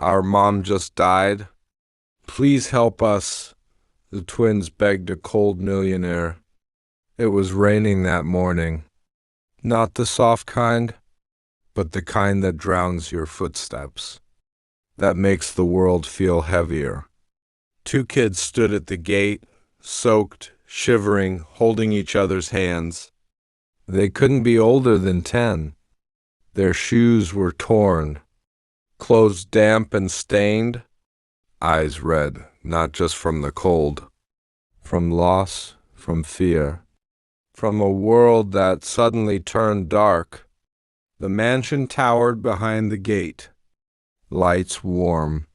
Our mom just died. Please help us, the twins begged a cold millionaire. It was raining that morning. Not the soft kind, but the kind that drowns your footsteps, that makes the world feel heavier. Two kids stood at the gate, soaked, shivering, holding each other's hands. They couldn't be older than 10. Their shoes were torn, clothes damp and stained, eyes red, not just from the cold, from loss, from fear, from a world that suddenly turned dark. The mansion towered behind the gate, lights warm,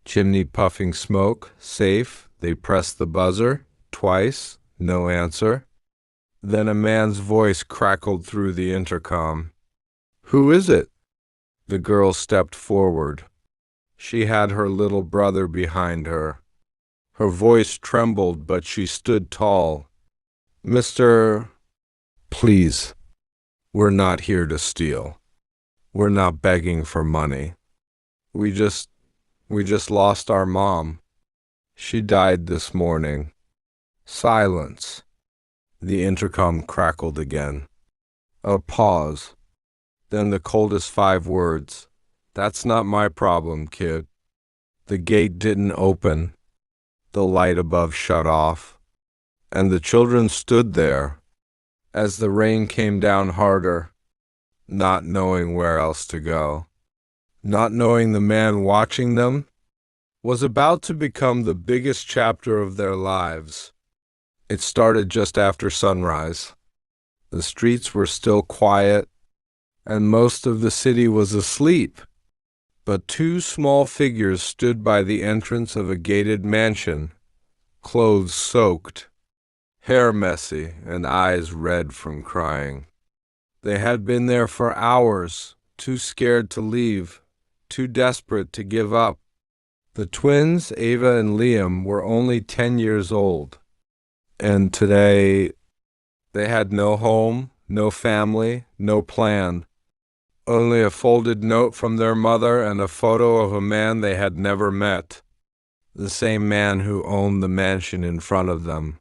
chimney puffing smoke, safe. They pressed the buzzer twice, no answer. Then a man's voice crackled through the intercom. "Who is it?" The girl stepped forward. She had her little brother behind her. Her voice trembled, but she stood tall. "Mr. Please, we're not here to steal. We're not begging for money. We just lost our mom. She died this morning." Silence. The intercom crackled again. A pause. Then the coldest 5 words. "That's not my problem, kid." The gate didn't open. The light above shut off. And the children stood there as the rain came down harder, not knowing where else to go, not knowing the man watching them was about to become the biggest chapter of their lives. It started just after sunrise. The streets were still quiet, and most of the city was asleep. But two small figures stood by the entrance of a gated mansion, clothes soaked, hair messy, and eyes red from crying. They had been there for hours, too scared to leave, too desperate to give up. The twins, Ava and Liam, were only 10 years old, and today they had no home, no family, no plan. Only a folded note from their mother and a photo of a man they had never met. The same man who owned the mansion in front of them.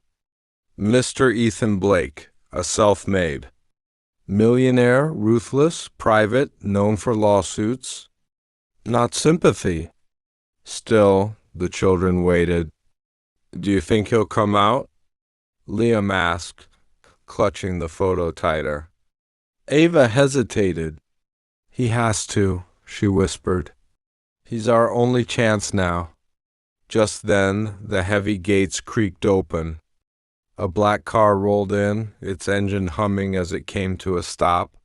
Mr. Ethan Blake, a self-made. Millionaire, ruthless, private, known for lawsuits. Not sympathy. Still, the children waited. "Do you think he'll come out?" Liam asked, clutching the photo tighter. Ava hesitated. "He has to," she whispered. "He's our only chance now." Just then, the heavy gates creaked open. A black car rolled in, its engine humming as it came to a stop.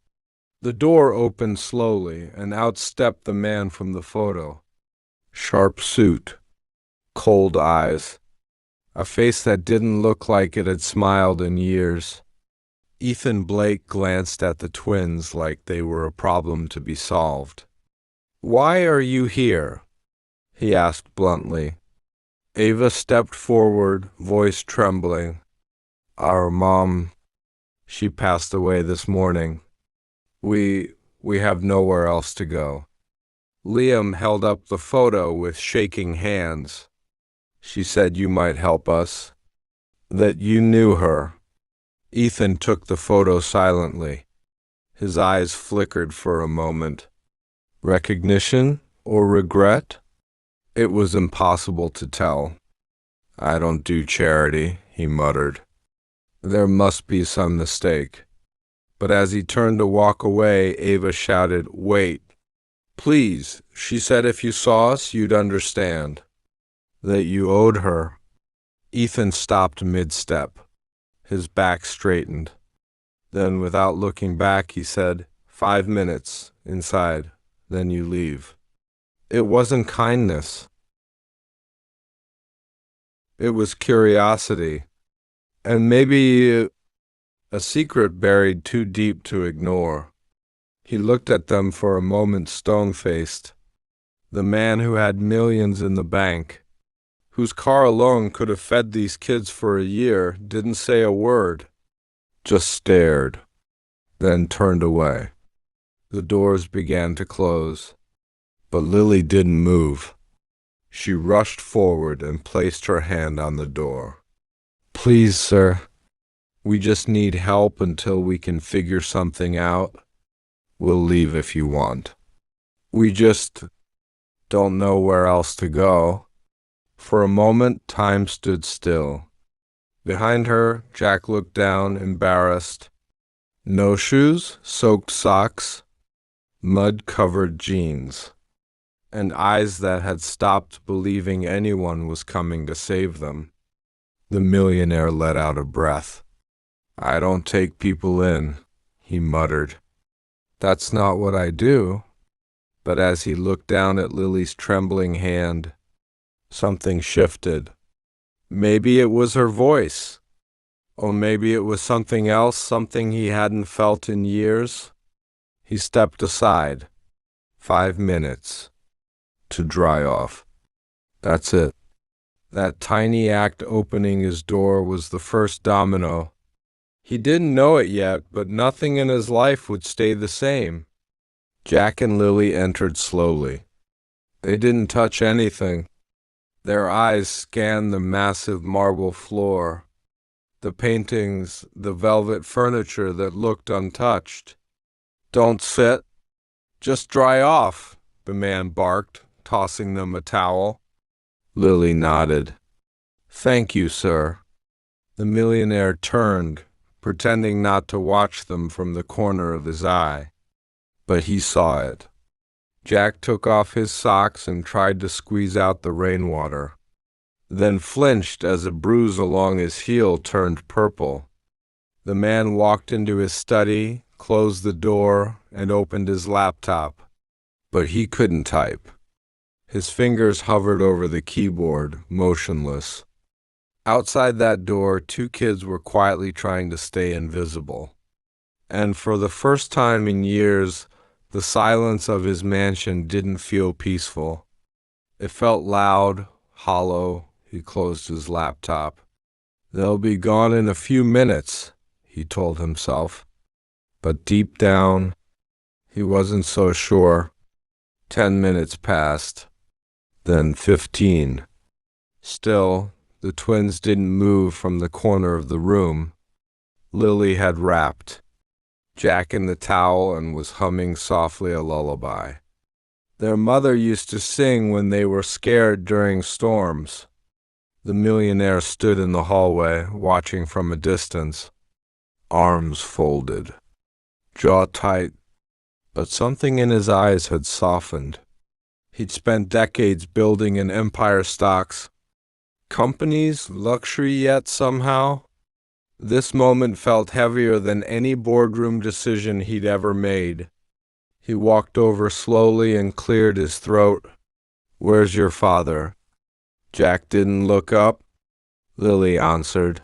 The door opened slowly, and out stepped the man from the photo. Sharp suit, cold eyes, a face that didn't look like it had smiled in years. Ethan Blake glanced at the twins like they were a problem to be solved. "Why are you here?" he asked bluntly. Ava stepped forward, voice trembling. "Our mom, she passed away this morning. We have nowhere else to go." Liam held up the photo with shaking hands. "She said you might help us, that you knew her." Ethan took the photo silently. His eyes flickered for a moment. Recognition or regret? It was impossible to tell. "I don't do charity," he muttered. There must be some mistake. But as he turned to walk away, Ava shouted, "Wait. Please, she said if you saw us, you'd understand. That you owed her." Ethan stopped mid-step. His back straightened. Then, without looking back, he said, 5 minutes, inside, then you leave." It wasn't kindness. It was curiosity. And maybe a secret buried too deep to ignore. He looked at them for a moment stone-faced. The man who had millions in the bank, whose car alone could have fed these kids for a year, didn't say a word, just stared, then turned away. The doors began to close. But Lily didn't move. She rushed forward and placed her hand on the door. Please, sir, we just need help until we can figure something out. We'll leave if you want. We just don't know where else to go. For a moment, time stood still. Behind her, Jack looked down, embarrassed. No shoes, soaked socks, mud-covered jeans, and eyes that had stopped believing anyone was coming to save them. The millionaire let out a breath. I don't take people in, he muttered. That's not what I do. But as he looked down at Lily's trembling hand, something shifted. Maybe it was her voice. Or maybe it was something else, something he hadn't felt in years. He stepped aside. 5 minutes. To dry off. That's it. That tiny act opening his door was the first domino. He didn't know it yet, but nothing in his life would stay the same. Jack and Lily entered slowly. They didn't touch anything. Their eyes scanned the massive marble floor, the paintings, the velvet furniture that looked untouched. Don't sit. Just dry off, the man barked, tossing them a towel. Lily nodded. Thank you, sir. The millionaire turned, pretending not to watch them from the corner of his eye. But he saw it. Jack took off his socks and tried to squeeze out the rainwater, then flinched as a bruise along his heel turned purple. The man walked into his study, closed the door, and opened his laptop. But he couldn't type. His fingers hovered over the keyboard, motionless. Outside that door, 2 kids were quietly trying to stay invisible. And for the first time in years, the silence of his mansion didn't feel peaceful. It felt loud, hollow. He closed his laptop. They'll be gone in a few minutes, he told himself. But deep down, he wasn't so sure. 10 minutes passed, then 15. Still, the twins didn't move from the corner of the room. Lily had wrapped Jack in the towel and was humming softly a lullaby. Their mother used to sing when they were scared during storms. The millionaire stood in the hallway, watching from a distance, arms folded, jaw tight, but something in his eyes had softened. He'd spent decades building an empire stocks, companies, luxury yet somehow. This moment felt heavier than any boardroom decision he'd ever made. He walked over slowly and cleared his throat. Where's your father? Jack didn't look up. Lily answered.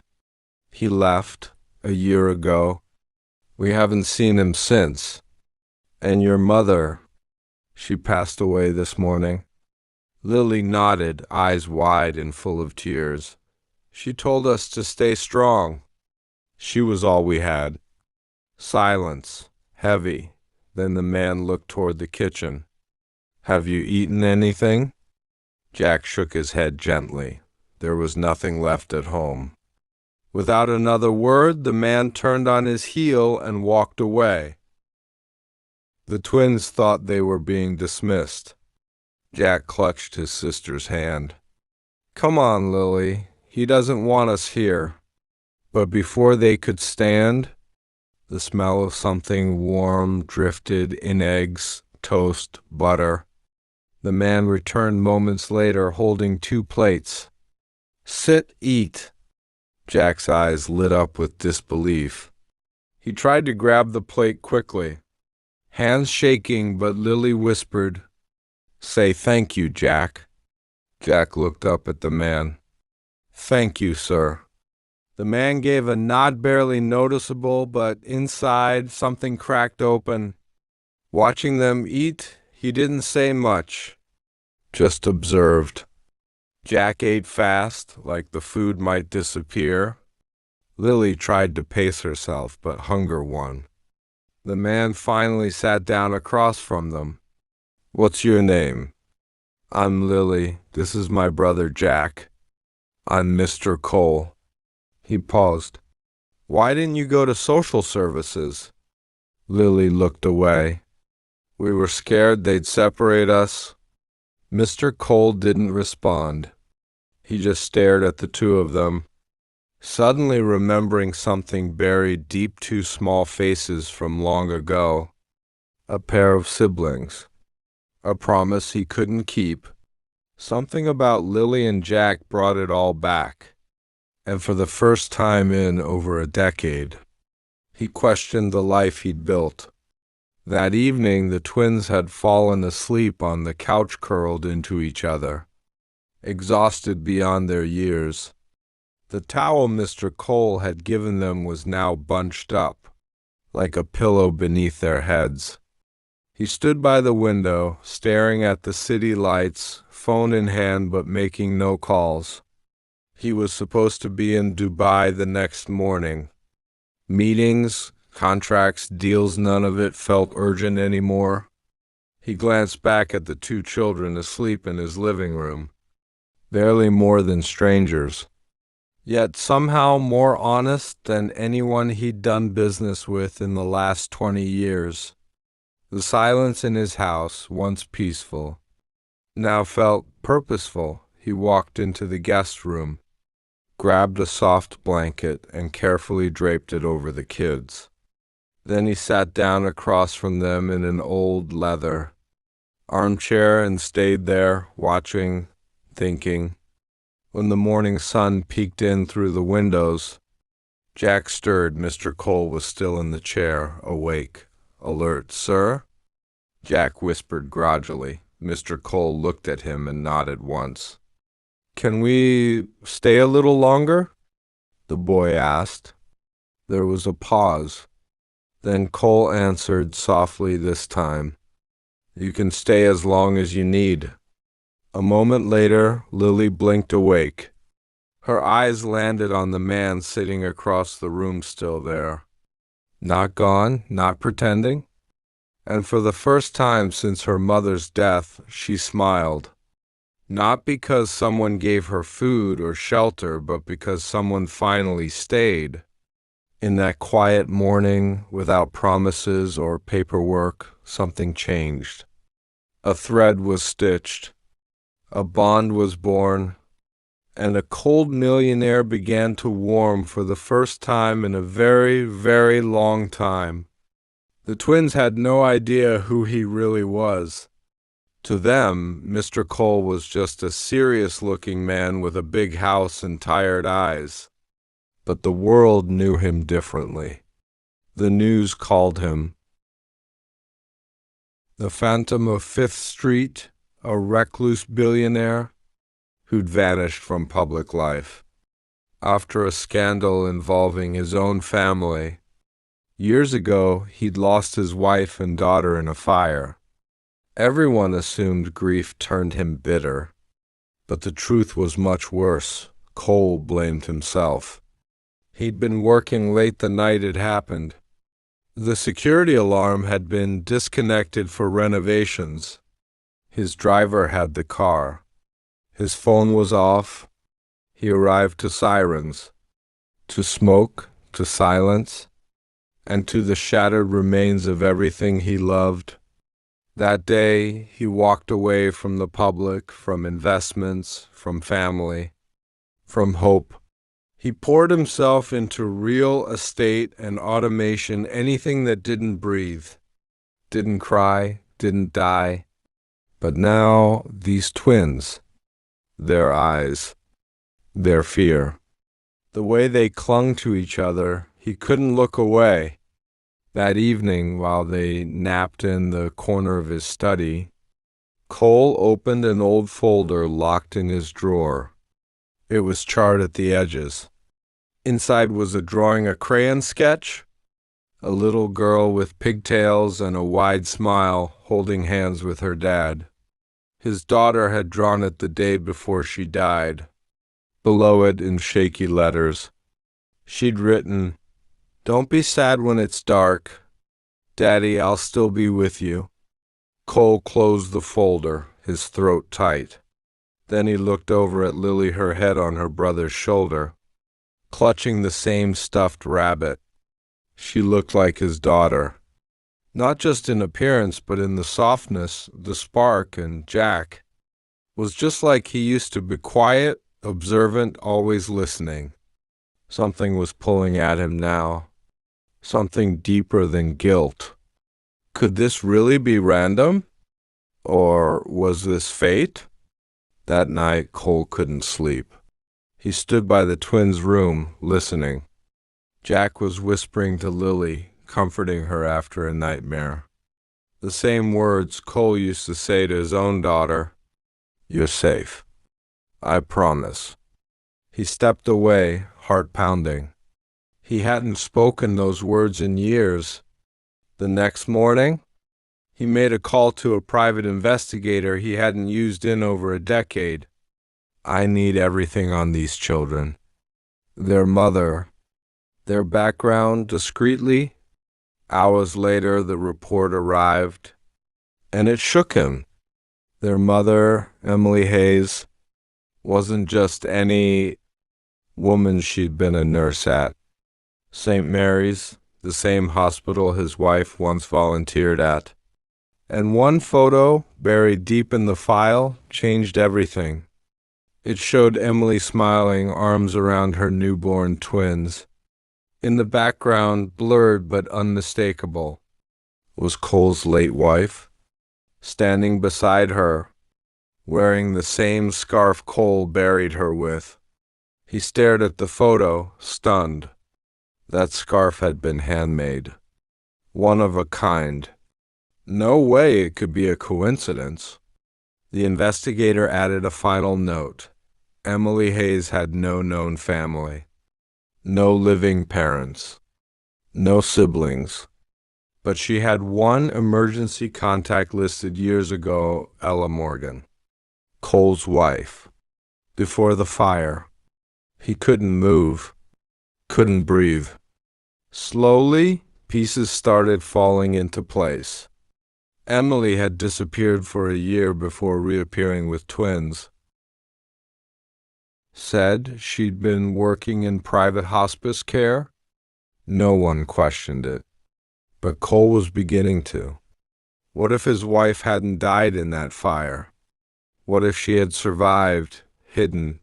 He left a year ago. We haven't seen him since. And your mother, she passed away this morning. Lily nodded, eyes wide and full of tears. She told us to stay strong. She was all we had. Silence, heavy. Then the man looked toward the kitchen. Have you eaten anything? Jack shook his head gently. There was nothing left at home. Without another word, the man turned on his heel and walked away. The twins thought they were being dismissed. Jack clutched his sister's hand. Come on, Lily. He doesn't want us here. But before they could stand, the smell of something warm drifted in eggs, toast, butter. The man returned moments later holding 2 plates. Sit, eat. Jack's eyes lit up with disbelief. He tried to grab the plate quickly, hands shaking, but Lily whispered, Say thank you, Jack. Jack looked up at the man. Thank you, sir. The man gave a nod barely noticeable, but inside something cracked open. Watching them eat, he didn't say much, just observed. Jack ate fast, like the food might disappear. Lily tried to pace herself, but hunger won. The man finally sat down across from them. What's your name? I'm Lily. This is my brother Jack. I'm Mr. Cole. He paused. Why didn't you go to social services? Lily looked away. We were scared they'd separate us. Mr. Cole didn't respond. He just stared at the two of them, suddenly remembering something buried deep two small faces from long ago. A pair of siblings. A promise he couldn't keep. Something about Lily and Jack brought it all back. And for the first time in over a decade, he questioned the life he'd built. That evening, the twins had fallen asleep on the couch, curled into each other, exhausted beyond their years. The towel Mr. Cole had given them was now bunched up, like a pillow beneath their heads. He stood by the window, staring at the city lights, phone in hand but making no calls. He was supposed to be in Dubai the next morning. Meetings, contracts, deals, none of it felt urgent anymore. He glanced back at the two children asleep in his living room, barely more than strangers, yet somehow more honest than anyone he'd done business with in the last 20 years. The silence in his house, once peaceful, now felt purposeful. He walked into the guest room, grabbed a soft blanket, and carefully draped it over the kids. Then he sat down across from them in an old leather armchair and stayed there, watching, thinking. When the morning sun peeked in through the windows, Jack stirred. Mr. Cole was still in the chair, awake, alert. Sir? Jack whispered grudgingly. Mr. Cole looked at him and nodded once. Can we stay a little longer? The boy asked. There was a pause. Then Cole answered softly this time. You can stay as long as you need. A moment later, Lily blinked awake. Her eyes landed on the man sitting across the room, still there. Not gone, not pretending. And for the first time since her mother's death, she smiled. Not because someone gave her food or shelter, but because someone finally stayed. In that quiet morning, without promises or paperwork, something changed. A thread was stitched, a bond was born, and a cold millionaire began to warm for the first time in a very, very long time. The twins had no idea who he really was. To them, Mr. Cole was just a serious-looking man with a big house and tired eyes. But the world knew him differently. The news called him the Phantom of Fifth Street, a recluse billionaire who'd vanished from public life after a scandal involving his own family. Years ago, he'd lost his wife and daughter in a fire. Everyone assumed grief turned him bitter, but the truth was much worse. Cole blamed himself. He'd been working late the night it happened. The security alarm had been disconnected for renovations. His driver had the car. His phone was off. He arrived to sirens, to smoke, to silence, and to the shattered remains of everything he loved. That day, he walked away from the public, from investments, from family, from hope. He poured himself into real estate and automation, anything that didn't breathe, didn't cry, didn't die. But now, these twins, their eyes, their fear, the way they clung to each other, he couldn't look away. That evening, while they napped in the corner of his study, Cole opened an old folder locked in his drawer. It was charred at the edges. Inside was a drawing, a crayon sketch, a little girl with pigtails and a wide smile holding hands with her dad. His daughter had drawn it the day before she died. Below it, in shaky letters, she'd written, "Don't be sad when it's dark. Daddy, I'll still be with you." Cole closed the folder, his throat tight. Then he looked over at Lily, her head on her brother's shoulder, clutching the same stuffed rabbit. She looked like his daughter, not just in appearance, but in the softness, the spark, and Jack was just like he used to be, quiet, observant, always listening. Something was pulling at him now, something deeper than guilt. Could this really be random? Or was this fate? That night, Cole couldn't sleep. He stood by the twins' room, listening. Jack was whispering to Lily, comforting her after a nightmare. The same words Cole used to say to his own daughter, "You're safe. I promise." He stepped away, heart pounding. He hadn't spoken those words in years. The next morning, he made a call to a private investigator he hadn't used in over a decade. "I need everything on these children. Their mother, their background discreetly." Hours later, the report arrived, and it shook him. Their mother, Emily Hayes, wasn't just any woman she'd been a nurse at. St. Mary's, the same hospital his wife once volunteered at. And one photo, buried deep in the file, changed everything. It showed Emily smiling, arms around her newborn twins. In the background, blurred but unmistakable, was Cole's late wife, standing beside her, wearing the same scarf Cole buried her with. He stared at the photo, stunned. That scarf had been handmade. One of a kind. No way it could be a coincidence. The investigator added a final note. Emily Hayes had no known family. No living parents. No siblings. But she had one emergency contact listed years ago, Ella Morgan, Cole's wife. Before the fire, he couldn't move, couldn't breathe. Slowly, pieces started falling into place. Emily had disappeared for a year before reappearing with twins. Said she'd been working in private hospice care. No one questioned it, but Cole was beginning to. What if his wife hadn't died in that fire? What if she had survived, hidden,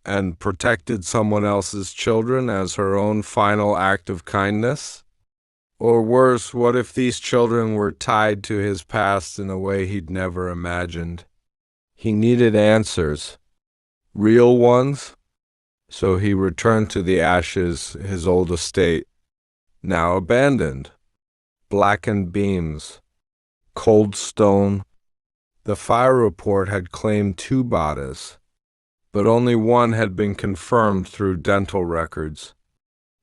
and protected someone else's children as her own final act of kindness? Or worse, what if these children were tied to his past in a way he'd never imagined? He needed answers. Real ones. So he returned to the ashes, his old estate, now abandoned. Blackened beams, cold stone. The fire report had claimed 2 bodies, but only one had been confirmed through dental records.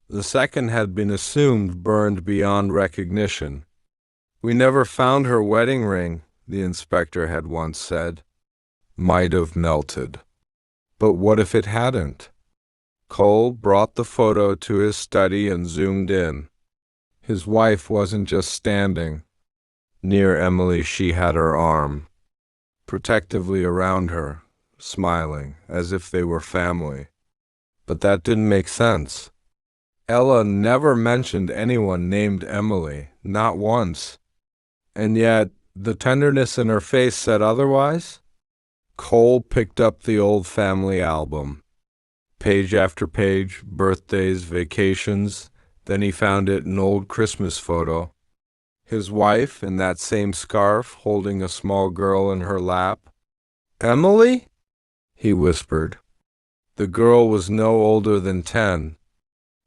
The second had been assumed burned beyond recognition. "We never found her wedding ring," the inspector had once said. Might have melted. But what if it hadn't? Cole brought the photo to his study and zoomed in. His wife wasn't just standing. Near Emily, she had her arm, protectively around her, smiling, as if they were family. But that didn't make sense. Ella never mentioned anyone named Emily, not once. And yet, the tenderness in her face said otherwise. Cole picked up the old family album. Page after page, birthdays, vacations. Then he found an old Christmas photo. His wife in that same scarf, holding a small girl in her lap. "Emily?" he whispered. The girl was no older than 10.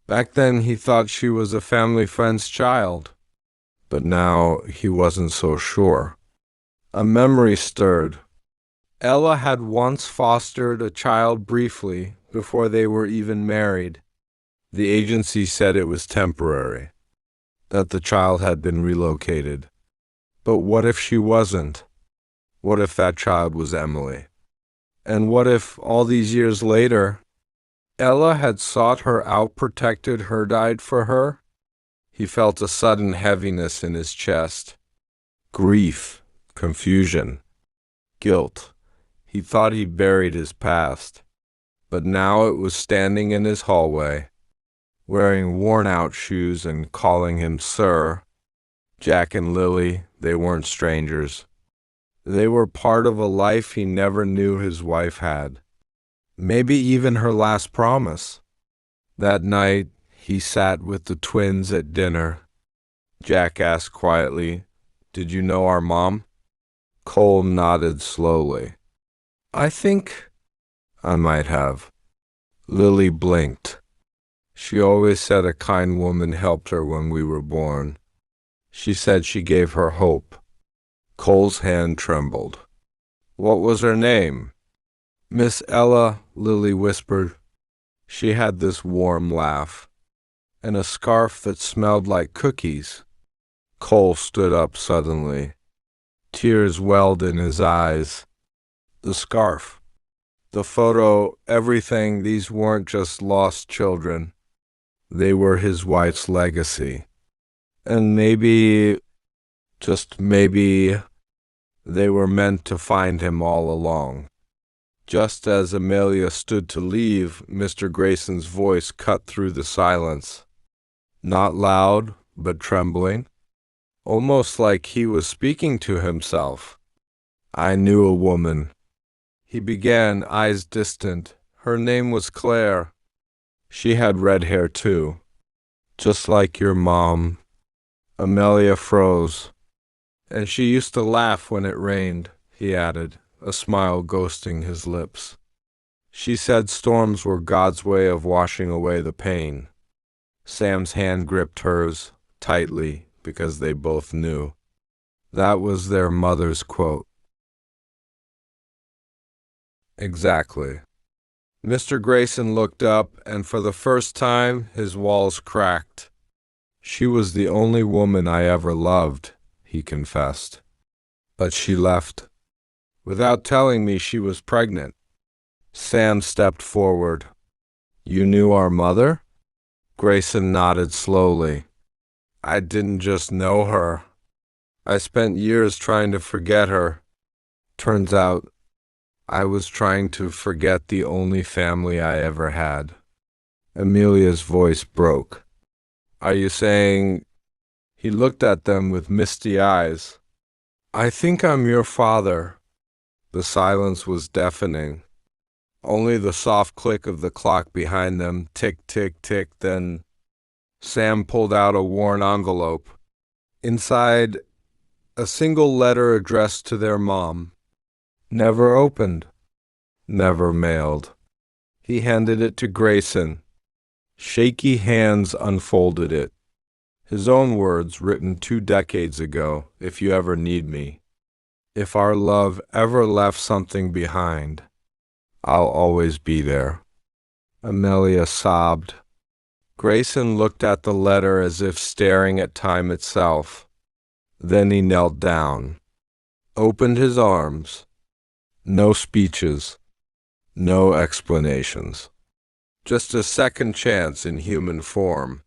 Back then he thought she was a family friend's child. But now he wasn't so sure. A memory stirred. Ella had once fostered a child briefly before they were even married. The agency said it was temporary, that the child had been relocated. But what if she wasn't? What if that child was Emily? And what if, all these years later, Ella had sought her out, protected her, died for her? He felt a sudden heaviness in his chest. Grief, confusion, guilt. He thought he'd buried his past, but now it was standing in his hallway, wearing worn-out shoes and calling him sir. Jack and Lily, they weren't strangers. They were part of a life he never knew his wife had. Maybe even her last promise. That night, he sat with the twins at dinner. Jack asked quietly, "Did you know our mom?" Cole nodded slowly. "I think I might have." Lily blinked. "She always said a kind woman helped her when we were born. She said she gave her hope." Cole's hand trembled. "What was her name?" "Miss Ella," Lily whispered. She had this warm laugh, and a scarf that smelled like cookies. Cole stood up suddenly. Tears welled in his eyes. The scarf, the photo, everything, these weren't just lost children. They were his wife's legacy. And maybe, just maybe, they were meant to find him all along. Just as Amelia stood to leave, Mr. Grayson's voice cut through the silence. Not loud, but trembling. Almost like he was speaking to himself. "I knew a woman." He began, eyes distant. "Her name was Claire. She had red hair too. Just like your mom." Amelia froze. "And she used to laugh when it rained," he added, a smile ghosting his lips. "She said storms were God's way of washing away the pain." Sam's hand gripped hers, tightly, because they both knew. That was their mother's quote. Exactly. Mr. Grayson looked up, and for the first time, his walls cracked. "She was the only woman I ever loved," he confessed. "But she left. Without telling me she was pregnant." Sam stepped forward. "You knew our mother?" Grayson nodded slowly. "I didn't just know her. I spent years trying to forget her. Turns out, I was trying to forget the only family I ever had." Amelia's voice broke. "Are you saying—" He looked at them with misty eyes. "I think I'm your father." The silence was deafening. Only the soft click of the clock behind them, tick, tick, tick, then Sam pulled out a worn envelope. Inside, a single letter addressed to their mom. Never opened. Never mailed. He handed it to Grayson. Shaky hands unfolded it. His own words, written 2 decades ago, "If you ever need me. If our love ever left something behind, I'll always be there." Amelia sobbed. Grayson looked at the letter as if staring at time itself. Then he knelt down, opened his arms. No speeches, no explanations. Just a second chance in human form.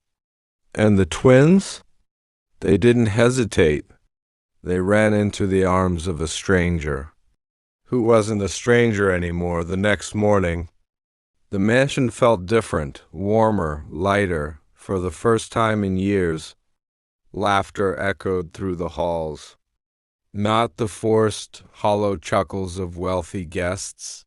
And the twins? They didn't hesitate. They ran into the arms of a stranger, who wasn't a stranger anymore. The next morning, the mansion felt different, warmer, lighter. For the first time in years, laughter echoed through the halls. Not the forced, hollow chuckles of wealthy guests,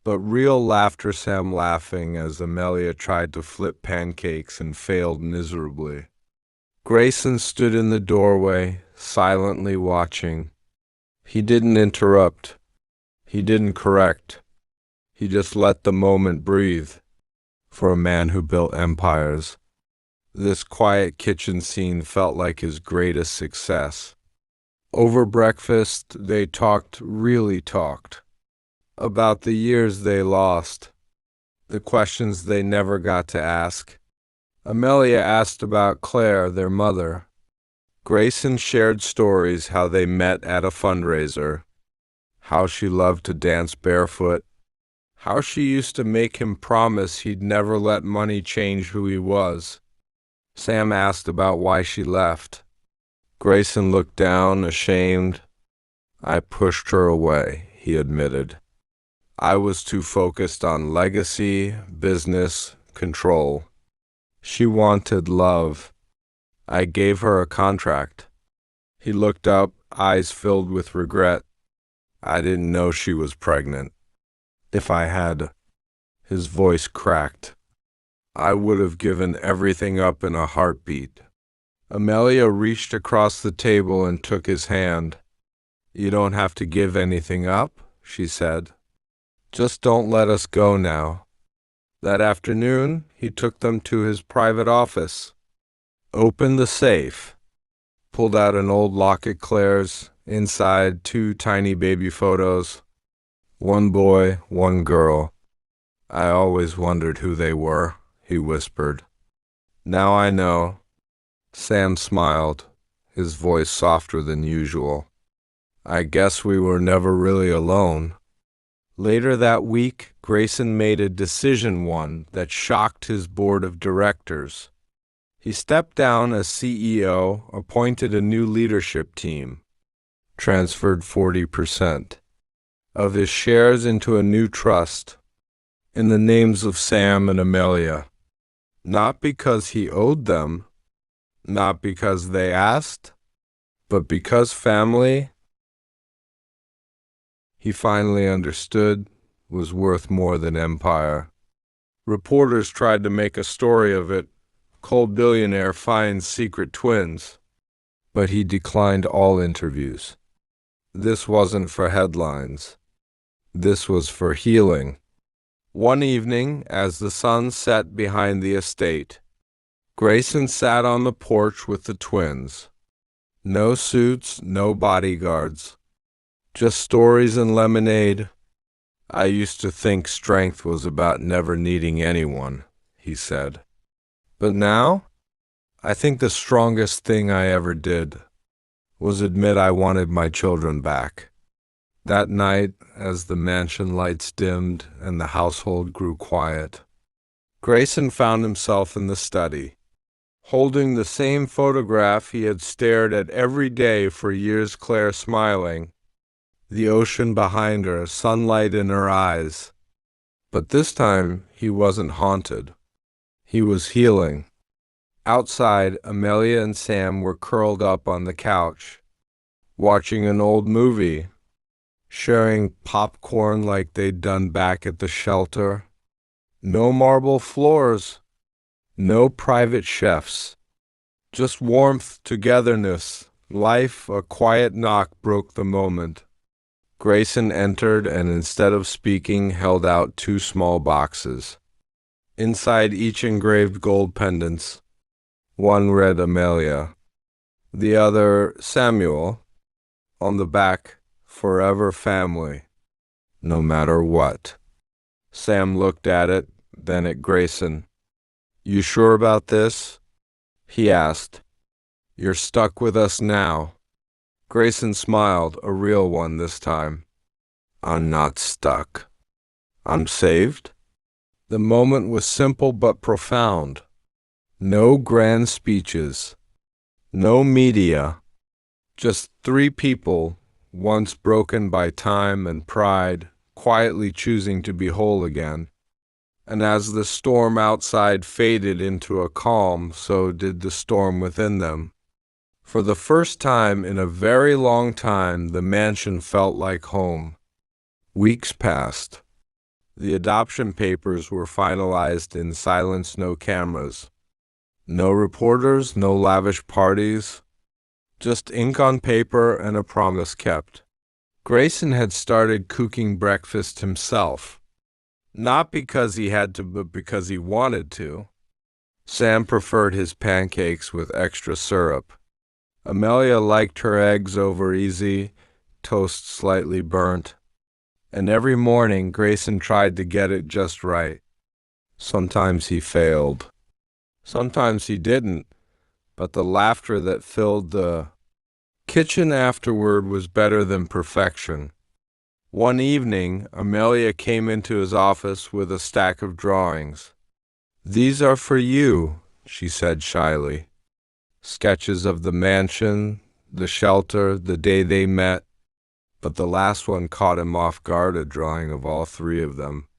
but real laughter. Sam laughing as Amelia tried to flip pancakes and failed miserably. Grayson stood in the doorway, silently watching. He didn't interrupt. He didn't correct. He just let the moment breathe. For a man who built empires, this quiet kitchen scene felt like his greatest success. Over breakfast, they talked, really talked, about the years they lost, the questions they never got to ask. Amelia asked about Claire, their mother. Grayson shared stories, how they met at a fundraiser, how she loved to dance barefoot, how she used to make him promise he'd never let money change who he was. Sam asked about why she left. Grayson looked down, ashamed. I pushed her away, he admitted. I was too focused on legacy, business, control. She wanted love. I gave her a contract. He looked up, eyes filled with regret. I didn't know she was pregnant. If I had, his voice cracked, I would have given everything up in a heartbeat. Amelia reached across the table and took his hand. You don't have to give anything up, she said. Just don't let us go now. That afternoon, he took them to his private office, opened the safe, pulled out an old locket Claire's, inside 2 tiny baby photos. 1 boy, 1 girl. I always wondered who they were, he whispered. Now I know. Sam smiled, his voice softer than usual. I guess we were never really alone. Later that week, Grayson made a decision, one that shocked his board of directors. He stepped down as CEO, appointed a new leadership team, transferred 40% of his shares into a new trust in the names of Sam and Amelia. Not because he owed them, not because they asked, but because family, he finally understood, was worth more than empire. Reporters tried to make a story of it. Cold billionaire finds secret twins. But he declined all interviews. This wasn't for headlines. This was for healing. One evening, as the sun set behind the estate, Grayson sat on the porch with the twins. No suits, no bodyguards. Just stories and lemonade. I used to think strength was about never needing anyone, he said. But now, I think the strongest thing I ever did was admit I wanted my children back. That night, as the mansion lights dimmed and the household grew quiet, Grayson found himself in the study, holding the same photograph he had stared at every day for years. Claire smiling, the ocean behind her, sunlight in her eyes. But this time, he wasn't haunted. He was healing. Outside, Amelia and Sam were curled up on the couch, watching an old movie, sharing popcorn like they'd done back at the shelter. No marble floors, no private chefs, just warmth, togetherness, life. A quiet knock broke the moment. Grayson entered and instead of speaking held out 2 small boxes. Inside each engraved gold pendants. One read Amelia, the other Samuel. On the back, forever family, no matter what. Sam looked at it, then at Grayson. You sure about this? He asked. You're stuck with us now. Grayson smiled, a real one this time. I'm not stuck. I'm saved. The moment was simple but profound. No grand speeches. No media. Just 3 people, once broken by time and pride, quietly choosing to be whole again. And as the storm outside faded into a calm, so did the storm within them. For the first time in a very long time, the mansion felt like home. Weeks passed. The adoption papers were finalized in silence, no cameras. No reporters, no lavish parties. Just ink on paper and a promise kept. Grayson had started cooking breakfast himself. Not because he had to, but because he wanted to. Sam preferred his pancakes with extra syrup. Amelia liked her eggs over easy, toast slightly burnt. And every morning Grayson tried to get it just right. Sometimes he failed. Sometimes he didn't, but the laughter that filled the kitchen afterward was better than perfection. One evening, Amelia came into his office with a stack of drawings. These are for you, she said shyly. Sketches of the mansion, the shelter, the day they met. but the last one caught him off guard, a drawing of all three of them,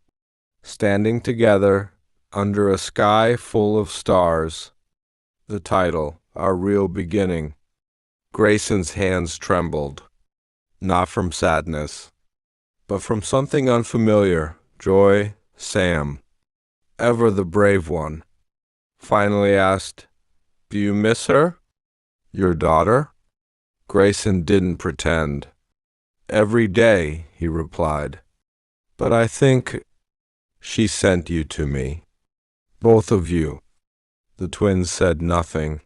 standing together under a sky full of stars. The title, Our Real Beginning. Grayson's hands trembled, not from sadness, but from something unfamiliar. Joy. Sam, ever the brave one, finally asked, "Do you miss her? Your daughter?" Grayson didn't pretend. "Every day," he replied. "But I think she sent you to me. Both of you." The twins said nothing.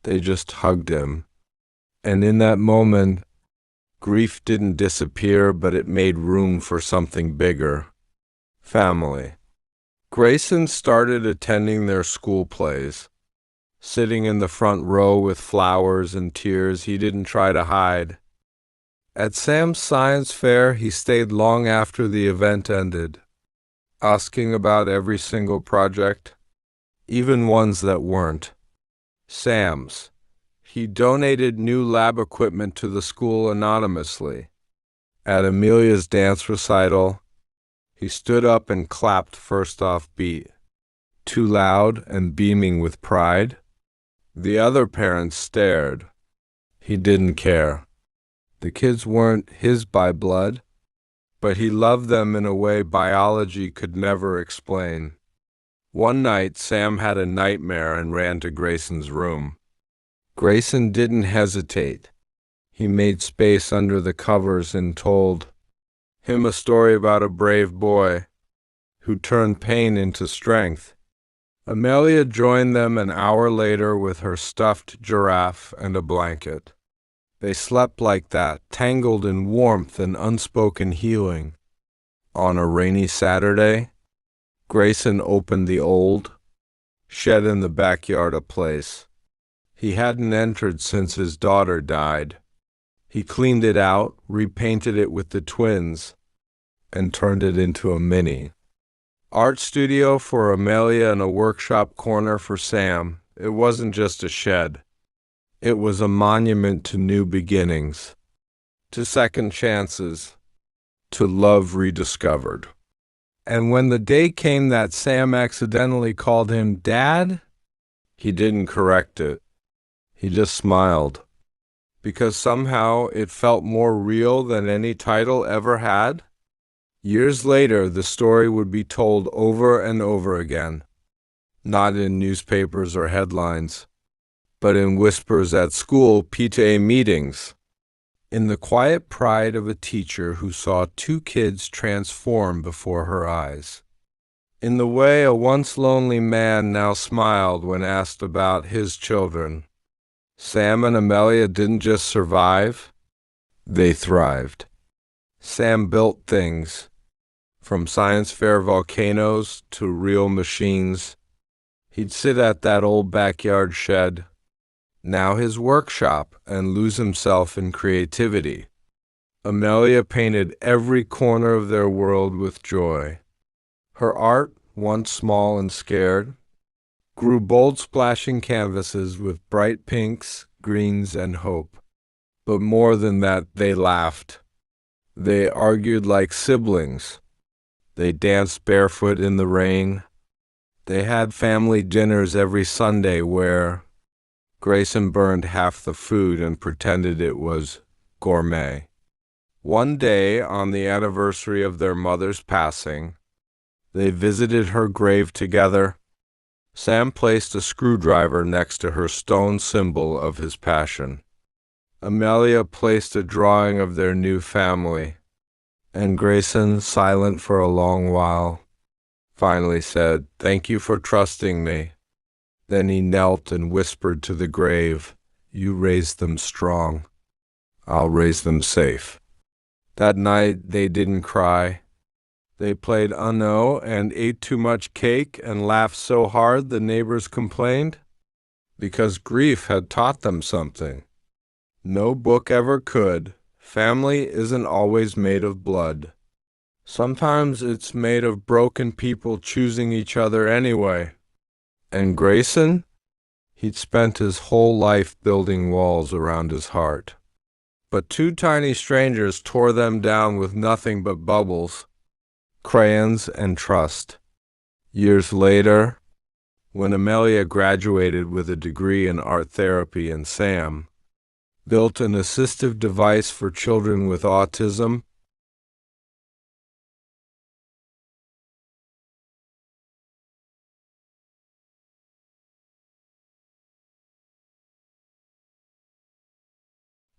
They just hugged him. And in that moment, grief didn't disappear, but it made room for something bigger. Family. Grayson started attending their school plays, sitting in the front row with flowers and tears he didn't try to hide. At Sam's science fair, he stayed long after the event ended, asking about every single project, even ones that weren't Sam's. He donated new lab equipment to the school anonymously. At Amelia's dance recital, he stood up and clapped first off beat, too loud and beaming with pride. The other parents stared. He didn't care. The kids weren't his by blood, but he loved them in a way biology could never explain. One night, Sam had a nightmare and ran to Grayson's room. Grayson didn't hesitate. He made space under the covers and told him a story about a brave boy who turned pain into strength. Amelia joined them an hour later with her stuffed giraffe and a blanket. They slept like that, tangled in warmth and unspoken healing. On a rainy Saturday, Grayson opened the old shed in the backyard, a place he hadn't entered since his daughter died. He cleaned it out, repainted it with the twins, and turned it into a mini art studio for Amelia and a workshop corner for Sam. It wasn't just a shed. It was a monument to new beginnings, to second chances, to love rediscovered. And when the day came that Sam accidentally called him Dad, he didn't correct it. He just smiled, because somehow it felt more real than any title ever had. Years later, the story would be told over and over again, not in newspapers or headlines, but in whispers at school PTA meetings, in the quiet pride of a teacher who saw two kids transform before her eyes, in the way a once lonely man now smiled when asked about his children. Sam and Amelia didn't just survive, they thrived. Sam built things, from science fair volcanoes to real machines. He'd sit at that old backyard shed, now his workshop, and lose himself in creativity. Amelia painted every corner of their world with joy. Her art, once small and scared, grew bold splashing canvases with bright pinks, greens, and hope. But more than that, they laughed. They argued like siblings. They danced barefoot in the rain. They had family dinners every Sunday where Grayson burned half the food and pretended it was gourmet. One day, on the anniversary of their mother's passing, they visited her grave together. Sam placed a screwdriver next to her stone symbol of his passion. Amelia placed a drawing of their new family, and Grayson, silent for a long while, finally said, "Thank you for trusting me." Then he knelt and whispered to the grave, "You raised them strong. I'll raise them safe." That night they didn't cry. They played Uno and ate too much cake and laughed so hard the neighbors complained, because grief had taught them something no book ever could. Family isn't always made of blood. Sometimes it's made of broken people choosing each other anyway. And Grayson? He'd spent his whole life building walls around his heart. but two tiny strangers tore them down with nothing but bubbles, crayons, and trust. Years later, when Amelia graduated with a degree in art therapy and Sam built an assistive device for children with autism,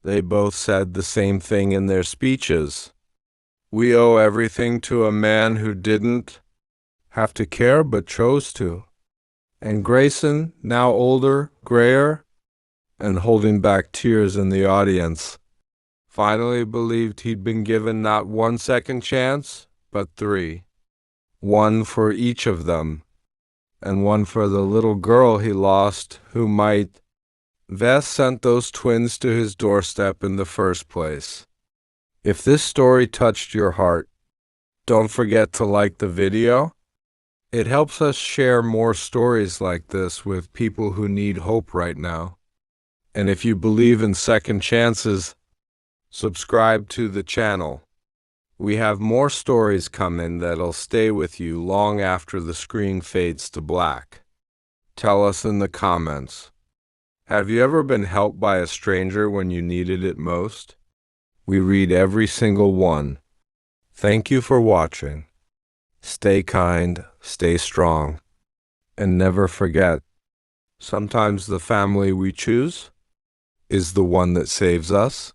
they both said the same thing in their speeches. We owe everything to a man who didn't have to care but chose to. And Grayson, now older, grayer, and holding back tears in the audience, finally believed he'd been given not 1 second chance, but 3. One for each of them, and one for the little girl he lost who might. Vess sent those twins to his doorstep in the first place. If this story touched your heart, don't forget to like the video. It helps us share more stories like this with people who need hope right now. And if you believe in second chances, subscribe to the channel. We have more stories coming that'll stay with you long after the screen fades to black. Tell us in the comments. Have you ever been helped by a stranger when you needed it most? We read every single one. Thank you for watching. Stay kind, stay strong, and never forget, sometimes the family we choose is the one that saves us.